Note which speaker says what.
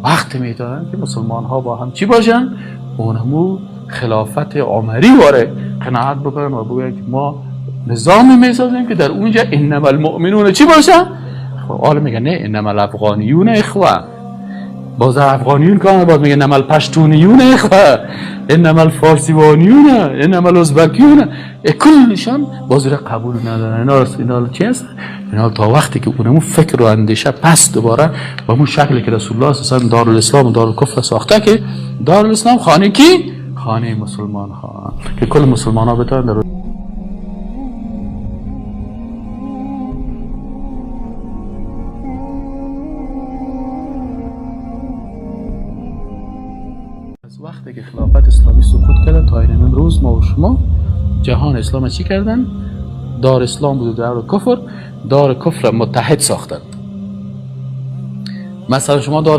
Speaker 1: وقت میدادن که مسلمان ها با هم چی باشن؟ اونمو خلافت عمری واره قناعت بکنن و بگن که ما نظامی میسازیم که در اونجا انما المؤمنون چی باشن؟ حالا میگن نه انما الافغانیون اخوه، باز افغانیون که باز میگن انما الپشتونیون اخوه، انما الفارسیوانیون، انما الازبکیون، کلشان باز را قبول ندارن. اینا چی هست؟ اینا تا وقتی که اونمو فکر و اندیشه پس دوباره با اون شکلی که رسول الله صلی الله علیه و دارالاسلام و دارالکفر ساخته که دارالاسلام خانه کی؟ خانه مسلمان ها که کل مسلمان ها بتونن در از وقتی که خلافت اسلامی سقوط کرده تا این امروز ما و شما جهان اسلام چی کردن؟ دار اسلام بود و دار کفر، دار کفر متحد ساختن. مثلا شما دار